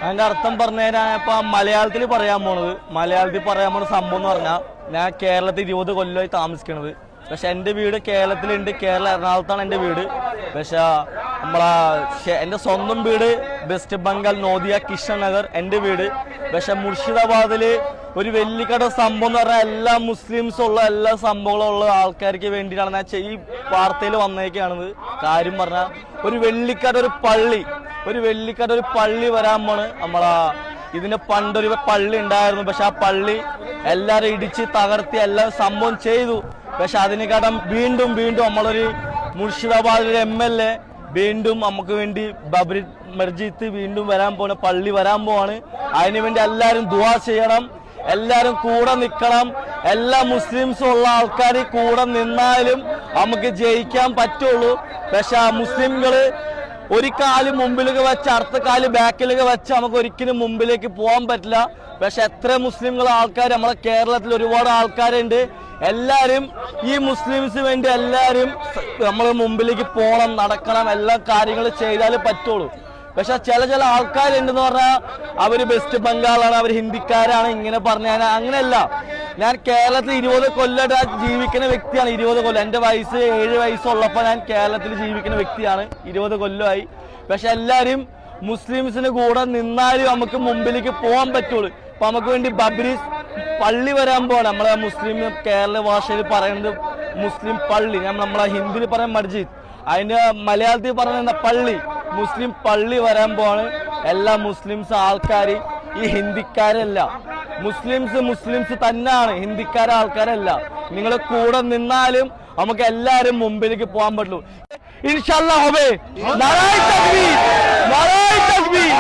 അതിന്റെ അർത്ഥം പറഞ്ഞു ഞാൻ ഇപ്പൊ മലയാളത്തിൽ പറയാൻ പോണ സംഭവം എന്ന് പറഞ്ഞാൽ, ഞാൻ കേരളത്തിൽ 20 കൊല്ലമായി താമസിക്കണത്. പക്ഷെ എൻ്റെ വീട് കേരളത്തിലുണ്ട്, എറണാകുളത്താണ് എൻ്റെ വീട്. പക്ഷെ എൻ്റെ സ്വന്തം വീട് വെസ്റ്റ് ബംഗാൾ നോദിയ കിഷൻ നഗർ എൻ്റെ വീട്. പക്ഷെ മുർഷിദാബാദില് ഒരു വെള്ളിക്കട സംഭവം എന്ന് പറഞ്ഞാൽ എല്ലാ മുസ്ലിംസും ഉള്ള എല്ലാ സംഭവങ്ങളും ഉള്ള ആൾക്കാർക്ക് വേണ്ടിയിട്ടാണ് ഞാൻ ഈ വാർത്തയിൽ വന്നേക്കാണത്. കാര്യം പറഞ്ഞാൽ ഒരു വെള്ളിക്കട ഒരു പള്ളി വരാൻ പോണ്. ഇതിന് പണ്ടൊരു പള്ളി ഉണ്ടായിരുന്നു. പക്ഷെ ആ പള്ളി എല്ലാരും ഇടിച്ച് തകർത്തി എല്ലാം സംഭവം ചെയ്തു. പക്ഷെ അതിനെക്കാട്ടും വീണ്ടും നമ്മളൊരു മുർഷിദാബാദിലെ MLA വീണ്ടും നമുക്ക് വേണ്ടി ബബ്രി മസ്ജിദ് വീണ്ടും പള്ളി വരാൻ പോവാണ്. അതിനുവേണ്ടി എല്ലാരും ദുആ ചെയ്യണം, എല്ലാരും കൂടെ നിൽക്കണം. എല്ലാ മുസ്ലിംസും ഉള്ള ആൾക്കാർ കൂടെ നിന്നാലും നമുക്ക് ജയിക്കാൻ പറ്റുള്ളൂ. പക്ഷെ മുസ്ലിംകള് ഒരു കാല് മുമ്പിലേക്ക് വെച്ച് അടുത്ത കാല് ബാക്കിലേക്ക് വെച്ച് നമുക്ക് ഒരിക്കലും മുമ്പിലേക്ക് പോകാൻ പറ്റില്ല. പക്ഷെ എത്ര ആൾക്കാർ നമ്മളെ കേരളത്തിൽ ഒരുപാട് ആൾക്കാരുണ്ട്. എല്ലാരും ഈ മുസ്ലിംസിന് വേണ്ടി എല്ലാരും നമ്മൾ മുമ്പിലേക്ക് പോകണം, നടക്കണം, എല്ലാ കാര്യങ്ങളും ചെയ്താലേ പറ്റുള്ളൂ. പക്ഷെ ചില ആൾക്കാരുണ്ടെന്ന് പറഞ്ഞാൽ അവര് വെസ്റ്റ് ബംഗാളാണ്, അവർ ഹിന്ദിക്കാരാണ്, ഇങ്ങനെ പറഞ്ഞാൽ അങ്ങനെയല്ല. ഞാൻ കേരളത്തിൽ 20 കൊല്ലമായിട്ട് ജീവിക്കുന്ന വ്യക്തിയാണ്. 20 കൊല്ലം, എൻ്റെ വയസ്സ് 7 വയസ്സുള്ളപ്പോൾ ഞാൻ കേരളത്തിൽ ജീവിക്കുന്ന വ്യക്തിയാണ്. 20 കൊല്ലമായി. പക്ഷെ എല്ലാരും മുസ്ലിംസിന് കൂടെ നിന്നാലും നമുക്ക് മുമ്പിലേക്ക് പോകാൻ പറ്റുള്ളൂ. അപ്പൊ നമുക്ക് വേണ്ടി ബബ്രി പള്ളി വരാൻ പോവാണ്. നമ്മളെ മുസ്ലിം കേരള ഭാഷയിൽ പറയുന്നത് മുസ്ലിം പള്ളി, നമ്മളെ ഹിന്ദിയിൽ പറയാൻ മസ്ജിദ്, അതിന്റെ മലയാളത്തിൽ പറയുന്ന പള്ളി, മുസ്ലിം പള്ളി വരാൻ പോവാണ്. എല്ലാ മുസ്ലിംസ് ആൾക്കാർ, ഈ ഹിന്ദിക്കാരല്ല, മുസ്ലിംസ് തന്നെയാണ്, ഹിന്ദിക്കാരെ ആൾക്കാരല്ല. നിങ്ങൾ കൂടെ നിന്നാലും നമുക്ക് എല്ലാരും മുമ്പിലേക്ക് പോകാൻ പറ്റുള്ളൂ. ഇൻഷാല്ലാഹ് ഹോബേ. നാരായൺ തക്ബീർ, നാരായൺ തക്ബീർ.